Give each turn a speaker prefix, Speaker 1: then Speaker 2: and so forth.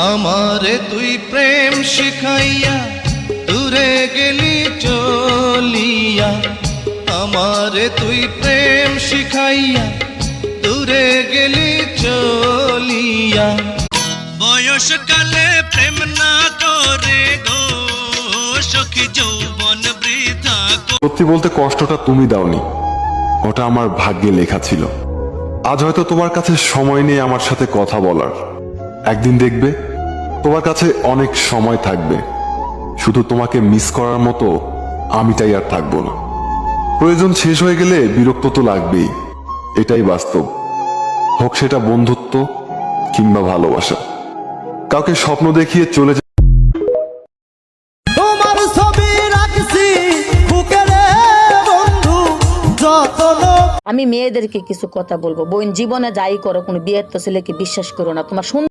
Speaker 1: আমারে তুই প্রেম শিখাইয়া দূরে গেলি চলিয়া, আমারে তুই প্রেম শিখাইয়া দূরে গেলি চলিয়া। বয়সকালে প্রেম না করে গো সখী যৌবন বৃথা।
Speaker 2: সত্যি বলতে কষ্টটা তুমি দাওনি, ওটা আমার ভাগ্যে লেখা ছিল। আজ হয়তো তোমার কাছে সময় নেই আমার সাথে কথা বলার, একদিন দেখবে তোমার কাছে অনেক সময় থাকবে, শুধু তোমাকে মিস করার মতো আমিটাই আর থাকবো না। প্রয়োজন শেষ হয়ে গেলে বিরক্ত তো লাগবেই, এটাই বাস্তব। হোক সেটা বন্ধুত্ব কিংবা ভালোবাসা। কাউকে স্বপ্ন দেখিয়ে চলে
Speaker 3: তোমার ছবি রাখছি বুকের বন্ধু যতন।
Speaker 4: আমি মেয়েদেরকে কিছু কথা বলবো, বোন জীবনে যাই করো কোনো বিয়ের তো ছেলেকে বিশ্বাস করো না। তোমার